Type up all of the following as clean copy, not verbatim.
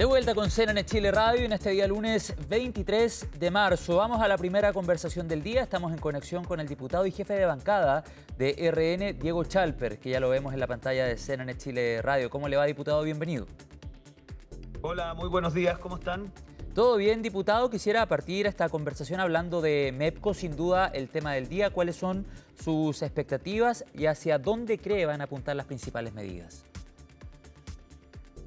De vuelta con CNN Chile Radio en este día lunes 23 de marzo. Vamos a la primera conversación del día. Estamos en conexión con el diputado y jefe de bancada de RN, Diego Chalper, que ya lo vemos en la pantalla de CNN Chile Radio. ¿Cómo le va, diputado? Bienvenido. Hola, muy buenos días. ¿Cómo están? Todo bien, diputado. Quisiera partir esta conversación hablando de MEPCO, sin duda el tema del día. ¿Cuáles son sus expectativas y hacia dónde cree van a apuntar las principales medidas?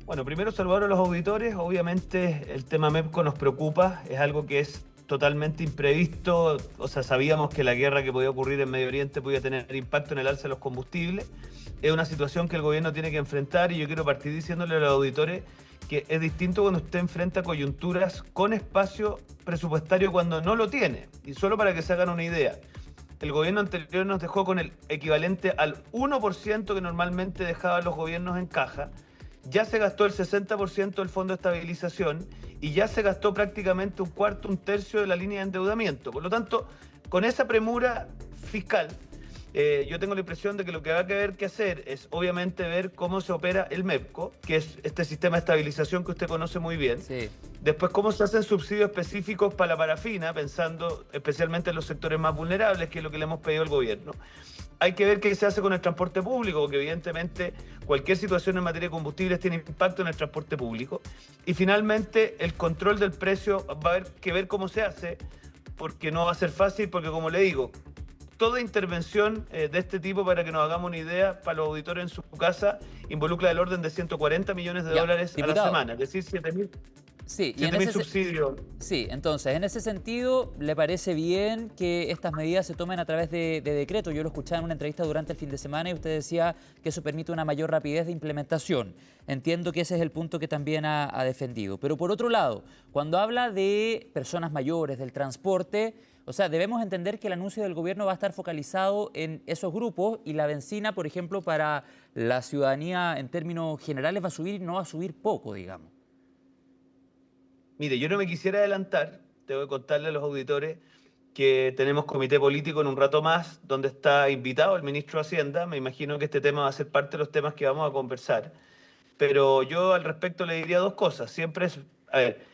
Bueno, primero saludar a los auditores. Obviamente el tema MEPCO nos preocupa, es algo que es totalmente imprevisto. O sea, sabíamos que la guerra que podía ocurrir en Medio Oriente podía tener impacto en el alza de los combustibles. Es una situación que el gobierno tiene que enfrentar y yo quiero partir diciéndole a los auditores que es distinto cuando usted enfrenta coyunturas con espacio presupuestario cuando no lo tiene. Y solo para que se hagan una idea, el gobierno anterior nos dejó con el equivalente al 1% que normalmente dejaban los gobiernos en caja. Ya se gastó el 60% del Fondo de Estabilización y ya se gastó prácticamente un cuarto, un tercio de la línea de endeudamiento. Por lo tanto, con esa premura fiscal, yo tengo la impresión de que lo que va a haber que hacer es obviamente ver cómo se opera el MEPCO, que es este sistema de estabilización que usted conoce muy bien. Sí. Después, cómo se hacen subsidios específicos para la parafina, pensando especialmente en los sectores más vulnerables, que es lo que le hemos pedido al gobierno. Hay que ver qué se hace con el transporte público, porque evidentemente cualquier situación en materia de combustibles tiene impacto en el transporte público. Y finalmente, el control del precio va a haber que ver cómo se hace, porque no va a ser fácil, porque como le digo, toda intervención de este tipo, para que nos hagamos una idea, para los auditores en su casa, involucra el orden de 140 millones de dólares a la semana, es decir, 7.000 Sí, subsidios. Sí, entonces, en ese sentido, ¿le parece bien que estas medidas se tomen a través de decreto? Yo lo escuchaba en una entrevista durante el fin de semana y usted decía que eso permite una mayor rapidez de implementación. Entiendo que ese es el punto que también ha defendido. Pero por otro lado, cuando habla de personas mayores, del transporte, o sea, debemos entender que el anuncio del gobierno va a estar focalizado en esos grupos y la bencina, por ejemplo, para la ciudadanía en términos generales va a subir y no va a subir poco, digamos. Mire, yo no me quisiera adelantar, tengo que contarle a los auditores que tenemos comité político en un rato más, donde está invitado el ministro de Hacienda. Me imagino que este tema va a ser parte de los temas que vamos a conversar. Pero yo al respecto le diría dos cosas. Siempre es, a ver,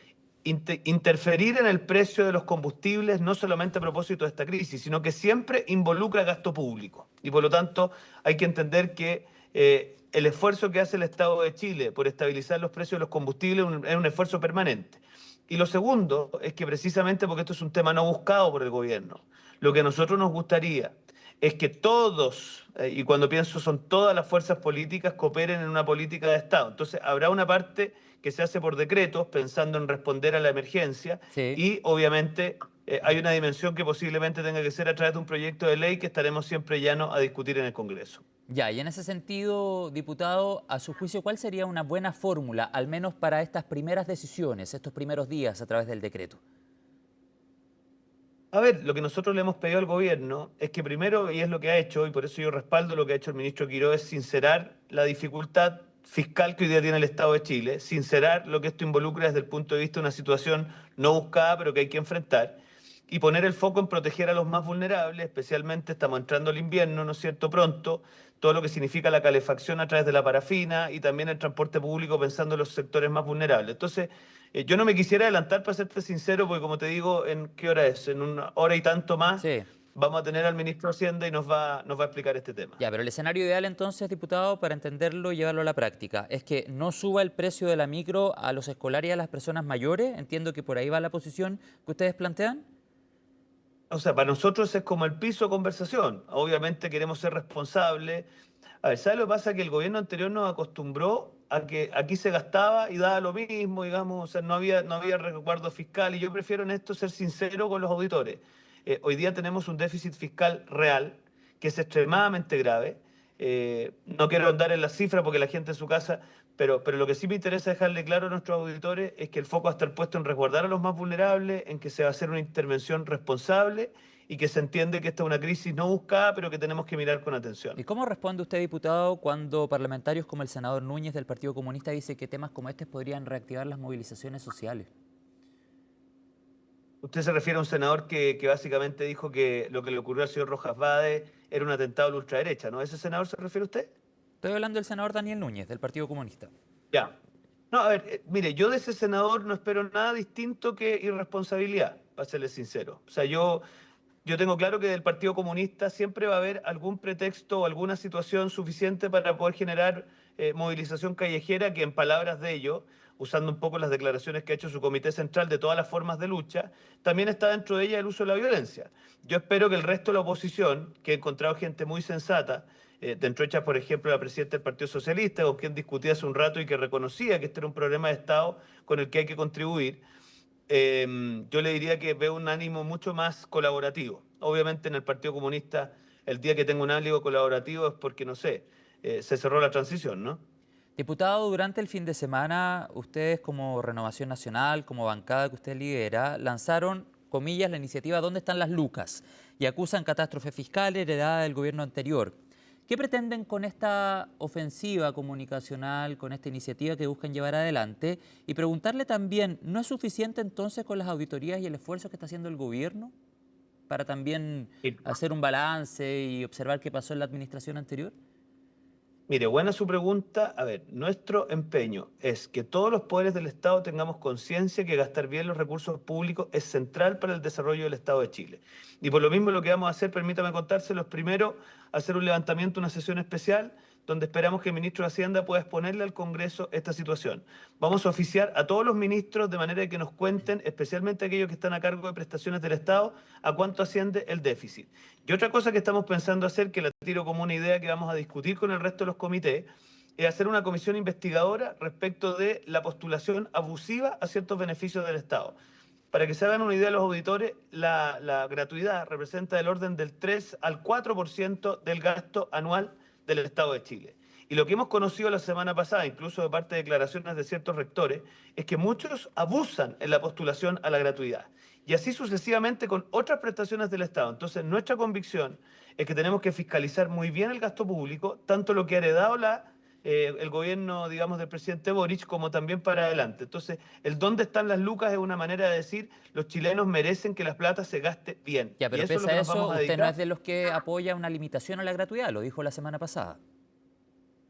interferir en el precio de los combustibles no solamente a propósito de esta crisis, sino que siempre involucra gasto público. Y por lo tanto hay que entender que el esfuerzo que hace el Estado de Chile por estabilizar los precios de los combustibles es un esfuerzo permanente. Y lo segundo es que precisamente porque esto es un tema no buscado por el gobierno, lo que a nosotros nos gustaría es que todos, y cuando pienso son todas las fuerzas políticas, cooperen en una política de Estado. Entonces habrá una parte que se hace por decretos, pensando en responder a la emergencia, Sí. y obviamente hay una dimensión que posiblemente tenga que ser a través de un proyecto de ley que estaremos siempre llanos a discutir en el Congreso. Ya, y en ese sentido, diputado, a su juicio, ¿cuál sería una buena fórmula, al menos para estas primeras decisiones, estos primeros días a través del decreto? A ver, lo que nosotros le hemos pedido al gobierno es que primero, y es lo que ha hecho, y por eso yo respaldo lo que ha hecho el ministro Quiró, es sincerar la dificultad fiscal que hoy día tiene el Estado de Chile, sincerar lo que esto involucra desde el punto de vista de una situación no buscada, pero que hay que enfrentar, y poner el foco en proteger a los más vulnerables, especialmente estamos entrando al invierno, ¿no es cierto?, pronto, todo lo que significa la calefacción a través de la parafina y también el transporte público pensando en los sectores más vulnerables. Entonces, yo no me quisiera adelantar, para serte sincero, porque como te digo, ¿en qué hora es? En una hora y tanto más Sí. vamos a tener al ministro de Hacienda y nos va a explicar este tema. Ya, pero el escenario ideal entonces, diputado, para entenderlo y llevarlo a la práctica, es que no suba el precio de la micro a los escolares y a las personas mayores. Entiendo que por ahí va la posición que ustedes plantean. O sea, para nosotros es como el piso de conversación. Obviamente queremos ser responsables. A ver, ¿sabes lo que pasa? Que el gobierno anterior nos acostumbró a que aquí se gastaba y daba lo mismo, digamos, o sea, no había resguardo fiscal, y yo prefiero en esto ser sincero con los auditores. Hoy día tenemos un déficit fiscal real que es extremadamente grave. No quiero andar en las cifras porque la gente en su casa, pero lo que sí me interesa dejarle claro a nuestros auditores es que el foco va a estar puesto en resguardar a los más vulnerables, en que se va a hacer una intervención responsable y que se entiende que esta es una crisis no buscada, pero que tenemos que mirar con atención. ¿Y cómo responde usted, diputado, cuando parlamentarios como el senador Núñez del Partido Comunista dice que temas como este podrían reactivar las movilizaciones sociales? Usted se refiere a un senador que básicamente dijo que lo que le ocurrió al señor Rojas Vade era un atentado a la ultraderecha, ¿no? ¿A ese senador se refiere usted? Estoy hablando del senador Daniel Núñez del Partido Comunista. Ya. No, a ver, mire, yo de ese senador no espero nada distinto que irresponsabilidad, para serles sincero. O sea, yo tengo claro que del Partido Comunista siempre va a haber algún pretexto o alguna situación suficiente para poder generar movilización callejera que en palabras de ellos, usando un poco las declaraciones que ha hecho su comité central de todas las formas de lucha, también está dentro de ella el uso de la violencia. Yo espero que el resto de la oposición, que he encontrado gente muy sensata, dentro de ellas, por ejemplo, la presidenta del Partido Socialista, con quien discutí hace un rato y que reconocía que este era un problema de Estado con el que hay que contribuir, yo le diría que veo un ánimo mucho más colaborativo. Obviamente en el Partido Comunista, el día que tengo un ánimo colaborativo es porque, no sé, se cerró la transición, ¿no? Diputado, durante el fin de semana, ustedes como Renovación Nacional, como bancada que usted lidera, lanzaron, comillas, la iniciativa ¿Dónde están las lucas? Y acusan catástrofe fiscal heredada del gobierno anterior. ¿Qué pretenden con esta ofensiva comunicacional, con esta iniciativa que buscan llevar adelante? Y preguntarle también, ¿no es suficiente entonces con las auditorías y el esfuerzo que está haciendo el gobierno para también Y, hacer un balance y observar qué pasó en la administración anterior? mire, buena su pregunta. A ver, nuestro empeño es que todos los poderes del Estado tengamos conciencia que gastar bien los recursos públicos es central para el desarrollo del Estado de Chile. Y por lo mismo lo que vamos a hacer, permítame contárselo, es primero hacer un levantamiento, una sesión especial, donde esperamos que el ministro de Hacienda pueda exponerle al Congreso esta situación. Vamos a oficiar a todos los ministros de manera que nos cuenten, especialmente aquellos que están a cargo de prestaciones del Estado, a cuánto asciende el déficit. Y otra cosa que estamos pensando hacer, que la tiro como una idea que vamos a discutir con el resto de los comités, es hacer una comisión investigadora respecto de la postulación abusiva a ciertos beneficios del Estado. Para que se hagan una idea los auditores, la gratuidad representa del orden del 3 al 4% del gasto anual del Estado de Chile. Y lo que hemos conocido la semana pasada, incluso de parte de declaraciones de ciertos rectores, es que muchos abusan en la postulación a la gratuidad. Y así sucesivamente con otras prestaciones del Estado. Entonces, nuestra convicción es que tenemos que fiscalizar muy bien el gasto público, tanto lo que ha heredado el gobierno, digamos, del presidente Boric, como también para adelante. Entonces, el dónde están las lucas es una manera de decir, los chilenos merecen que la plata se gaste bien. Ya, Y pero eso es lo pese que a nos eso, vamos a usted no es dedicar. de los que apoya una limitación a la gratuidad, lo dijo la semana pasada.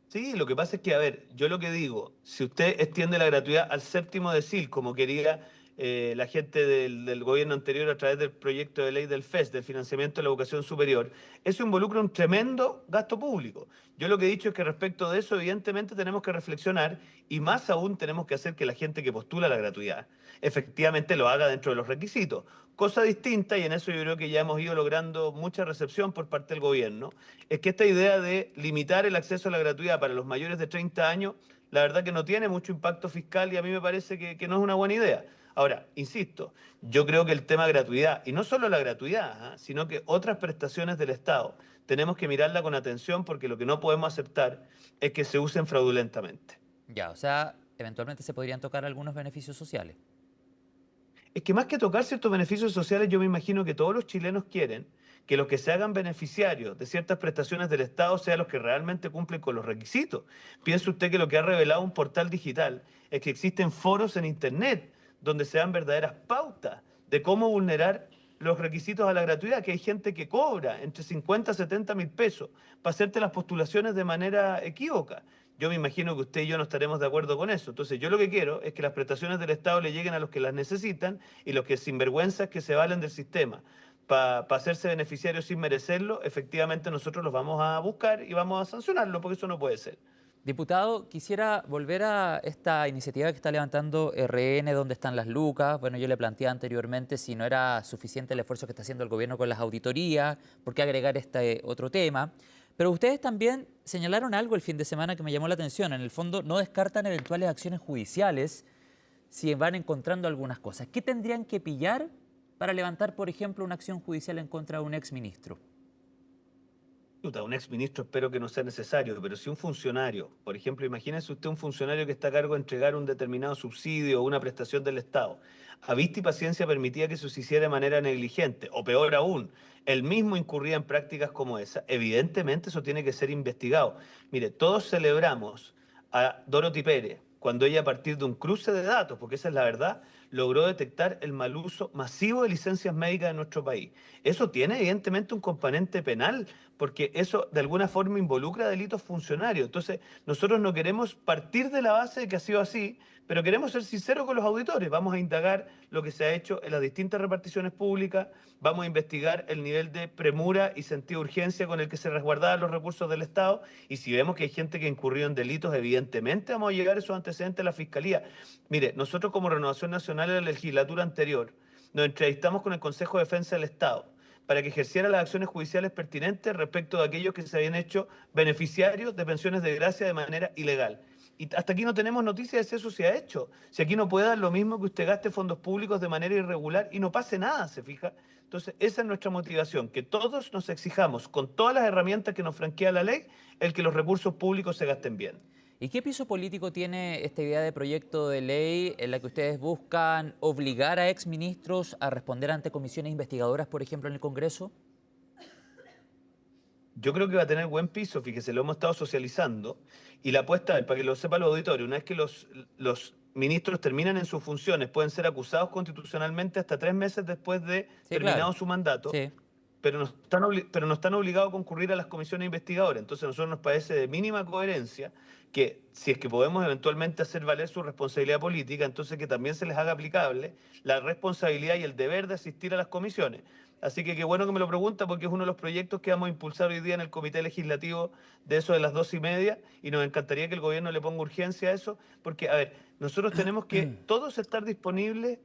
Sí, lo que pasa es que, a ver, yo lo que digo, si usted extiende la gratuidad al séptimo decil, como quería la gente del gobierno anterior a través del proyecto de ley del FES, del financiamiento de la educación superior, eso involucra un tremendo gasto público. Yo lo que he dicho es que respecto de eso, evidentemente tenemos que reflexionar y más aún tenemos que hacer que la gente que postula la gratuidad efectivamente lo haga dentro de los requisitos. Cosa distinta, y en eso yo creo que ya hemos ido logrando mucha recepción por parte del gobierno, es que esta idea de limitar el acceso a la gratuidad para los mayores de 30 años, la verdad que no tiene mucho impacto fiscal y a mí me parece que no es una buena idea. Ahora, insisto, yo creo que el tema gratuidad, y no solo la gratuidad, sino que otras prestaciones del Estado, tenemos que mirarla con atención porque lo que no podemos aceptar es que se usen fraudulentamente. Ya, o sea, eventualmente se podrían tocar algunos beneficios sociales. Es que más que tocar ciertos beneficios sociales, yo me imagino que todos los chilenos quieren que los que se hagan beneficiarios de ciertas prestaciones del Estado sean los que realmente cumplen con los requisitos. Piense usted que lo que ha revelado un portal digital es que existen foros en Internet donde se dan verdaderas pautas de cómo vulnerar los requisitos a la gratuidad, que hay gente que cobra entre 50 a 70 mil pesos para hacerte las postulaciones de manera equívoca. Yo me imagino que usted y yo no estaremos de acuerdo con eso. Entonces, yo lo que quiero es que las prestaciones del Estado le lleguen a los que las necesitan y los que sinvergüenzas que se valen del sistema para hacerse beneficiarios sin merecerlo, efectivamente nosotros los vamos a buscar y vamos a sancionarlo, porque eso no puede ser. Diputado, quisiera volver a esta iniciativa que está levantando RN, ¿Dónde están las lucas? Bueno, yo le planteé anteriormente si no era suficiente el esfuerzo que está haciendo el gobierno con las auditorías, ¿por qué agregar este otro tema? Pero ustedes también señalaron algo el fin de semana que me llamó la atención. En el fondo, no descartan eventuales acciones judiciales si van encontrando algunas cosas. ¿Qué tendrían que pillar para levantar, por ejemplo, una acción judicial en contra de un exministro? Chuta, un exministro espero que no sea necesario, pero si un funcionario, por ejemplo, imagínese usted un funcionario que está a cargo de entregar un determinado subsidio o una prestación del Estado, a vista y paciencia permitía que eso se hiciera de manera negligente, o peor aún, él mismo incurría en prácticas como esa, evidentemente eso tiene que ser investigado. Mire, todos celebramos a Dorothy Pérez cuando ella a partir de un cruce de datos, porque esa es la verdad, logró detectar el mal uso masivo de licencias médicas en nuestro país. Eso tiene evidentemente un componente penal, porque eso de alguna forma involucra delitos funcionarios. Entonces, nosotros no queremos partir de la base de que ha sido así, pero queremos ser sinceros con los auditores. Vamos a indagar lo que se ha hecho en las distintas reparticiones públicas, vamos a investigar el nivel de premura y sentido de urgencia con el que se resguardaban los recursos del Estado, y si vemos que hay gente que incurrió en delitos, evidentemente vamos a llegar a esos antecedentes a la Fiscalía. Mire, nosotros como Renovación Nacional en la legislatura anterior nos entrevistamos con el Consejo de Defensa del Estado para que ejerciera las acciones judiciales pertinentes respecto de aquellos que se habían hecho beneficiarios de pensiones de gracia de manera ilegal. Y hasta aquí no tenemos noticias de si eso se ha hecho. Si aquí no puede dar lo mismo que usted gaste fondos públicos de manera irregular y no pase nada, ¿se fija? Entonces, esa es nuestra motivación, que todos nos exijamos, con todas las herramientas que nos franquea la ley, el que los recursos públicos se gasten bien. ¿Y qué piso político tiene esta idea de proyecto de ley en la que ustedes buscan obligar a exministros a responder ante comisiones investigadoras, por ejemplo, en el Congreso? Yo creo que va a tener buen piso, fíjese, lo hemos estado socializando. Y la apuesta, para que lo sepan los auditores, una vez que los ministros terminan en sus funciones, pueden ser acusados constitucionalmente hasta 3 meses después de Sí, terminado claro. su mandato, Sí. pero no están obligados a concurrir a las comisiones investigadoras. Entonces a nosotros nos parece de mínima coherencia que si es que podemos eventualmente hacer valer su responsabilidad política, entonces que también se les haga aplicable la responsabilidad y el deber de asistir a las comisiones. Así que qué bueno que me lo pregunta, porque es uno de los proyectos que vamos a impulsar hoy día en el Comité Legislativo de eso de las 2:30, y nos encantaría que el gobierno le ponga urgencia a eso, porque, a ver, nosotros tenemos que todos estar disponibles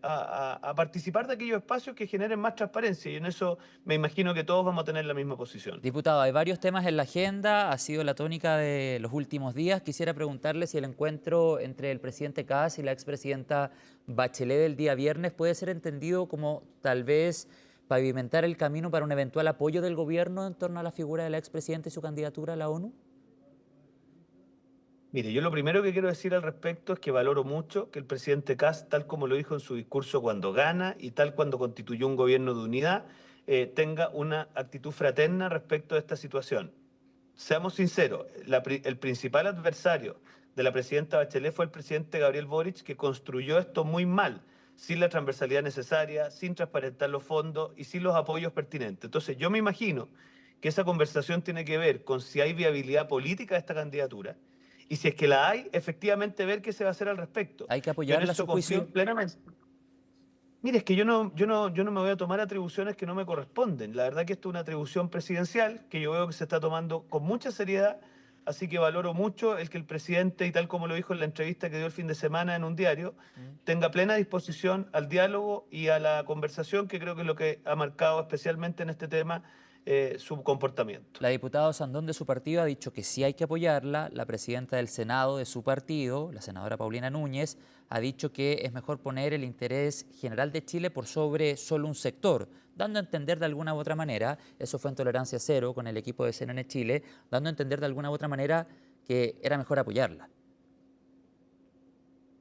a participar de aquellos espacios que generen más transparencia, y en eso me imagino que todos vamos a tener la misma posición. Diputado, hay varios temas en la agenda, ha sido la tónica de los últimos días. Quisiera preguntarle si el encuentro entre el presidente Kast y la expresidenta Bachelet del día viernes puede ser entendido como tal vez pavimentar el camino para un eventual apoyo del gobierno en torno a la figura de la expresidenta y su candidatura a la ONU. Mire, yo lo primero que quiero decir al respecto es que valoro mucho que el presidente Kast, tal como lo dijo en su discurso cuando gana y tal cuando constituyó un gobierno de unidad, tenga una actitud fraterna respecto a esta situación. Seamos sinceros, el principal adversario de la presidenta Bachelet fue el presidente Gabriel Boric, que construyó esto muy mal, sin la transversalidad necesaria, sin transparentar los fondos y sin los apoyos pertinentes. Entonces, yo me imagino que esa conversación tiene que ver con si hay viabilidad política de esta candidatura, y si es que la hay, efectivamente ver qué se va a hacer al respecto. ¿Hay que Yo en apoyarla a eso su confío juicio? plenamente. Mire, es que yo no me voy a tomar atribuciones que no me corresponden. La verdad que esto es una atribución presidencial que yo veo que se está tomando con mucha seriedad, así que valoro mucho el que el presidente, y tal como lo dijo en la entrevista que dio el fin de semana en un diario, tenga plena disposición al diálogo y a la conversación, que creo que es lo que ha marcado especialmente en este tema su comportamiento. La diputada Sandón de su partido ha dicho que sí hay que apoyarla. La presidenta del Senado de su partido, la senadora Paulina Núñez, ha dicho que es mejor poner el interés general de Chile por sobre solo un sector, dando a entender de alguna u otra manera, eso fue en Tolerancia Cero con el equipo de CNN Chile, dando a entender de alguna u otra manera que era mejor apoyarla.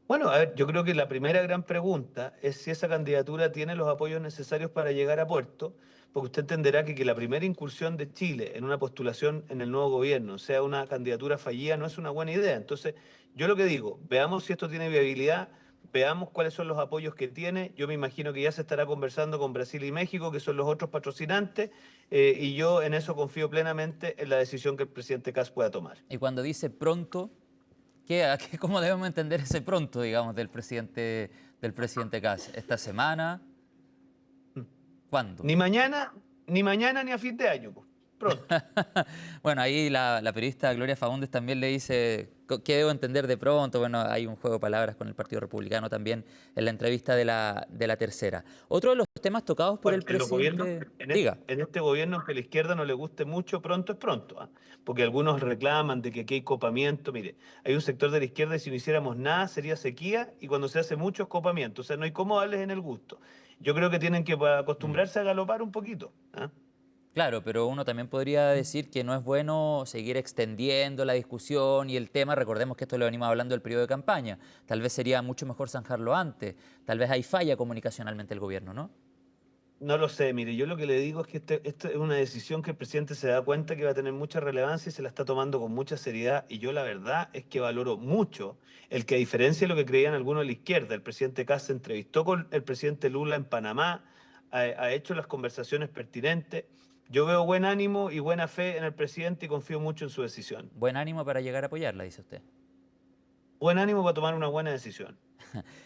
Bueno, a ver, yo creo que la primera gran pregunta es si esa candidatura tiene los apoyos necesarios para llegar a puerto, porque usted entenderá que la primera incursión de Chile en una postulación en el nuevo gobierno sea una candidatura fallida no es una buena idea. Entonces, yo lo que digo, veamos si esto tiene viabilidad, veamos cuáles son los apoyos que tiene. Yo me imagino que ya se estará conversando con Brasil y México, que son los otros patrocinantes, y yo en eso confío plenamente en la decisión que el presidente Kast pueda tomar. Y cuando dice pronto, ¿cómo debemos entender ese pronto, digamos, del presidente Kast? ¿Esta semana? ¿Cuándo? Ni mañana, ni mañana, ni a fin de año, pues. Pronto. Bueno, ahí la periodista Gloria Faúndez también le dice, ¿qué debo entender de pronto? Bueno, hay un juego de palabras con el Partido Republicano también en la entrevista de la tercera. Otro de los temas tocados por Bueno, el en los gobiernos, presidente... Diga. en este gobierno, que a la izquierda no le guste mucho, pronto es pronto, ¿ah? Porque algunos reclaman de que aquí hay copamiento. Mire, hay un sector de la izquierda y si no hiciéramos nada sería sequía, y cuando se hace mucho es copamiento. O sea, no hay cómo darles en el gusto. Yo creo que tienen que acostumbrarse a galopar un poquito, ¿ah? Claro, pero uno también podría decir que no es bueno seguir extendiendo la discusión y el tema. Recordemos que esto lo venimos hablando del periodo de campaña. Tal vez sería mucho mejor zanjarlo antes. Tal vez hay falla comunicacionalmente el gobierno, ¿no? No lo sé, mire, yo lo que le digo es que esto es una decisión que el presidente se da cuenta que va a tener mucha relevancia y se la está tomando con mucha seriedad. Y yo la verdad es que valoro mucho el que, a diferencia de lo que creían algunos de la izquierda, el presidente Kast se entrevistó con el presidente Lula en Panamá, ha hecho las conversaciones pertinentes. Yo veo buen ánimo y buena fe en el presidente y confío mucho en su decisión. Buen ánimo para llegar a apoyarla, dice usted. Buen ánimo para tomar una buena decisión.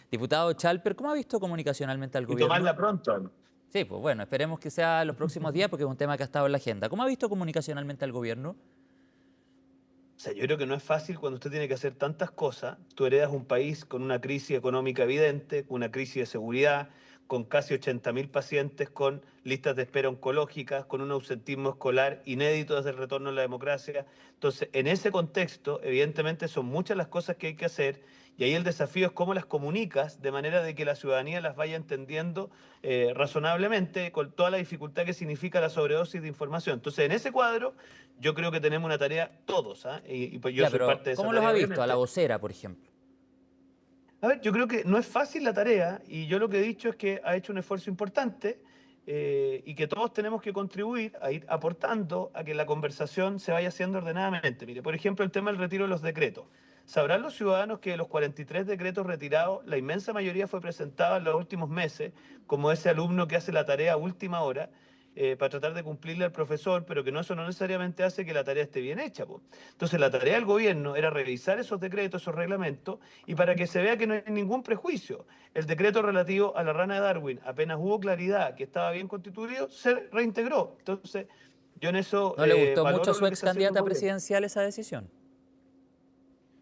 Diputado Chalper, ¿cómo ha visto comunicacionalmente al Y gobierno? tomarla pronto. Sí, pues bueno, esperemos que sea en los próximos días porque es un tema que ha estado en la agenda. ¿Cómo ha visto comunicacionalmente al gobierno? O sea, yo creo que no es fácil cuando usted tiene que hacer tantas cosas. Tú heredas un país con una crisis económica evidente, con una crisis de seguridad, con casi 80.000 pacientes con listas de espera oncológicas, con un ausentismo escolar inédito desde el retorno a la democracia. Entonces, en ese contexto, evidentemente son muchas las cosas que hay que hacer y ahí el desafío es cómo las comunicas de manera de que la ciudadanía las vaya entendiendo razonablemente, con toda la dificultad que significa la sobredosis de información. Entonces, en ese cuadro, yo creo que tenemos una tarea todos, ¿ah? Y pues yo Ya, soy parte pero de esa ¿cómo los ha tarea, visto? A la obviamente. vocera, por ejemplo. A ver, yo creo que no es fácil la tarea y yo lo que he dicho es que ha hecho un esfuerzo importante y que todos tenemos que contribuir a ir aportando a que la conversación se vaya haciendo ordenadamente. Mire, por ejemplo, el tema del retiro de los decretos. Sabrán los ciudadanos que de los 43 decretos retirados, la inmensa mayoría fue presentada en los últimos meses, como ese alumno que hace la tarea a última hora para tratar de cumplirle al profesor, pero que no, eso no necesariamente hace que la tarea esté bien hecha, po. Entonces, la tarea del gobierno era revisar esos decretos, esos reglamentos, y para que se vea que no hay ningún prejuicio. El decreto relativo a la rana de Darwin, apenas hubo claridad que estaba bien constituido, se reintegró. Entonces, yo en eso ¿No le gustó mucho a valoro su lo que ex está haciendo el candidata gobierno. presidencial esa decisión?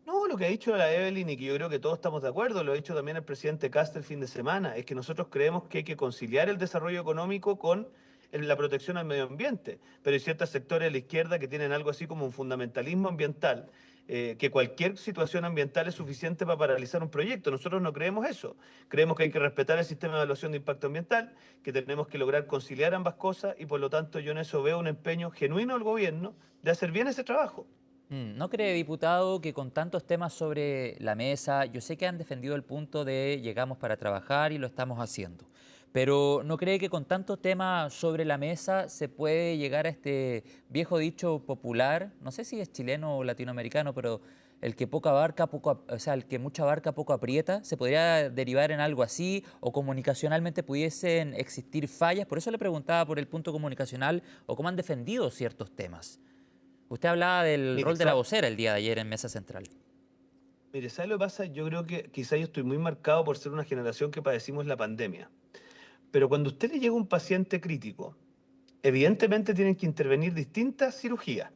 No, lo que ha dicho la Evelyn y que yo creo que todos estamos de acuerdo, lo ha dicho también el presidente Cast el fin de semana, es que nosotros creemos que hay que conciliar el desarrollo económico con la protección al medio ambiente, pero hay ciertos sectores de la izquierda que tienen algo así como un fundamentalismo ambiental, que cualquier situación ambiental es suficiente para paralizar un proyecto. Nosotros no creemos eso, creemos que hay que respetar el sistema de evaluación de impacto ambiental, que tenemos que lograr conciliar ambas cosas y por lo tanto yo en eso veo un empeño genuino del gobierno de hacer bien ese trabajo. ¿No cree, diputado, que con tantos temas sobre la mesa, yo sé que han defendido el punto de llegamos para trabajar y lo estamos haciendo, pero ¿no cree que con tantos temas sobre la mesa se puede llegar a este viejo dicho popular, no sé si es chileno o latinoamericano, pero el que poco abarca, o sea, el que mucho abarca, poco aprieta? ¿Se podría derivar en algo así o comunicacionalmente pudiesen existir fallas? Por eso le preguntaba por el punto comunicacional o cómo han defendido ciertos temas. Usted hablaba del Mire, rol de la vocera el día de ayer en Mesa Central. Mire, ¿sabes lo que pasa? Yo creo que quizá yo estoy muy marcado por ser una generación que padecimos la pandemia. Pero cuando a usted le llega un paciente crítico, evidentemente tienen que intervenir distintas cirugías.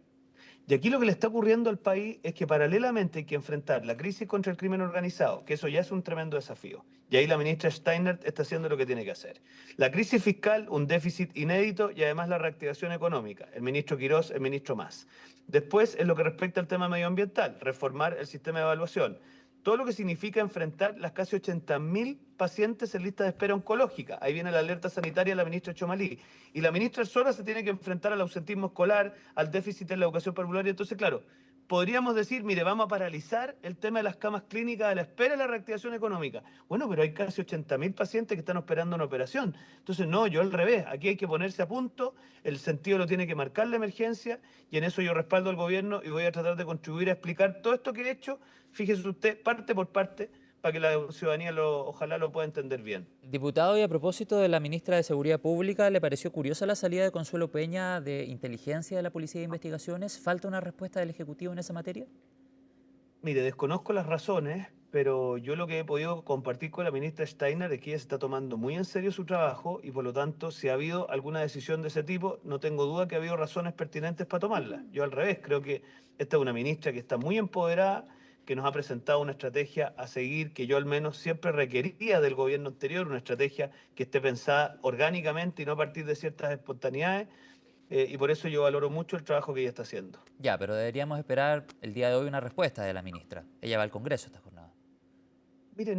Y aquí lo que le está ocurriendo al país es que paralelamente hay que enfrentar la crisis contra el crimen organizado, que eso ya es un tremendo desafío. Y ahí la ministra Steiner está haciendo lo que tiene que hacer. La crisis fiscal, un déficit inédito y además la reactivación económica. El ministro Quirós, el ministro más. Después, en lo que respecta al tema medioambiental, reformar el sistema de evaluación. Todo lo que significa enfrentar las casi 80.000 pacientes en lista de espera oncológica. Ahí viene la alerta sanitaria de la ministra Chomalí. Y la ministra sola se tiene que enfrentar al ausentismo escolar, al déficit en la educación parvularia. Entonces, claro, podríamos decir, mire, vamos a paralizar el tema de las camas clínicas a la espera de la reactivación económica. Bueno, pero hay casi 80.000 pacientes que están esperando una operación. Entonces, no, yo al revés, aquí hay que ponerse a punto, el sentido lo tiene que marcar la emergencia y en eso yo respaldo al gobierno y voy a tratar de contribuir a explicar todo esto que he hecho, fíjese usted, parte por parte, para que la ciudadanía ojalá lo pueda entender bien. Diputado, y a propósito de la ministra de Seguridad Pública, ¿le pareció curiosa la salida de Consuelo Peña de Inteligencia de la Policía de Investigaciones? ¿Falta una respuesta del Ejecutivo en esa materia? Mire, desconozco las razones, pero yo lo que he podido compartir con la ministra Steiner es que ella se está tomando muy en serio su trabajo y por lo tanto, si ha habido alguna decisión de ese tipo, no tengo duda que ha habido razones pertinentes para tomarla. Yo al revés, creo que esta es una ministra que está muy empoderada, que nos ha presentado una estrategia a seguir, que yo al menos siempre requería del gobierno anterior, una estrategia que esté pensada orgánicamente y no a partir de ciertas espontaneidades, y por eso yo valoro mucho el trabajo que ella está haciendo. Ya, pero deberíamos esperar el día de hoy una respuesta de la ministra. Ella va al Congreso esta jornada. Mire,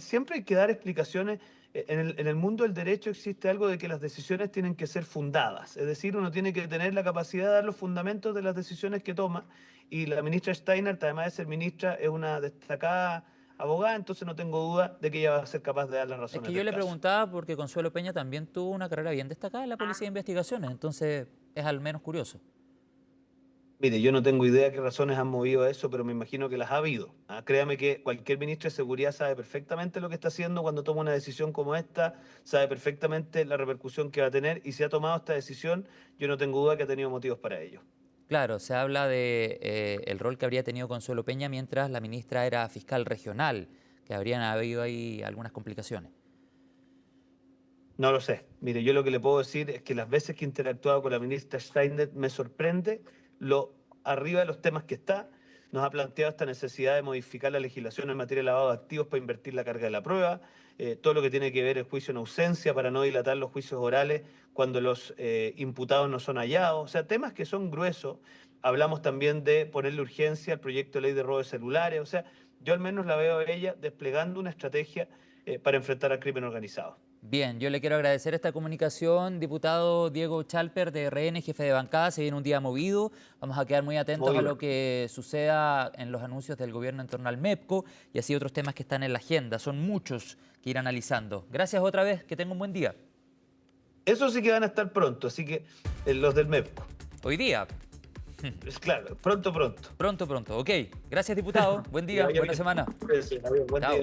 siempre hay que dar explicaciones. En el mundo del derecho existe algo de que las decisiones tienen que ser fundadas, es decir, uno tiene que tener la capacidad de dar los fundamentos de las decisiones que toma. Y la ministra Steiner, además de ser ministra, es una destacada abogada, entonces no tengo duda de que ella va a ser capaz de dar las Es razones que yo del le caso. preguntaba porque Consuelo Peña también tuvo una carrera bien destacada en la Policía de Investigaciones, entonces es al menos curioso. Mire, yo no tengo idea qué razones han movido eso, pero me imagino que las ha habido. Créame que cualquier ministro de Seguridad sabe perfectamente lo que está haciendo cuando toma una decisión como esta, sabe perfectamente la repercusión que va a tener y si ha tomado esta decisión, yo no tengo duda que ha tenido motivos para ello. Claro, se habla de el rol que habría tenido Consuelo Peña mientras la ministra era fiscal regional, que habrían habido ahí algunas complicaciones. No lo sé. Mire, yo lo que le puedo decir es que las veces que he interactuado con la ministra Steiner me sorprende lo arriba de los temas que está. Nos ha planteado esta necesidad de modificar la legislación en materia de lavado de activos para invertir la carga de la prueba, todo lo que tiene que ver el juicio en ausencia para no dilatar los juicios orales cuando los imputados no son hallados. O sea, temas que son gruesos. Hablamos también de ponerle urgencia al proyecto de ley de robo de celulares. O sea, yo al menos la veo a ella desplegando una estrategia para enfrentar al crimen organizado. Bien, yo le quiero agradecer esta comunicación, diputado Diego Chalper de RN, jefe de bancada. Se viene un día movido. Vamos a quedar muy atentos a Muy lo que suceda en los anuncios del gobierno en torno al MEPCO y así otros temas que están en la agenda. Son muchos que ir analizando. Gracias otra vez, que tenga un buen día. Eso sí que van a estar pronto, así que los del MEPCO. Hoy día, Es claro, pronto, pronto. pronto, pronto. Ok, gracias diputado. Buen Que día, vaya buena bien. semana. Gracias, adiós, buen Chao. día.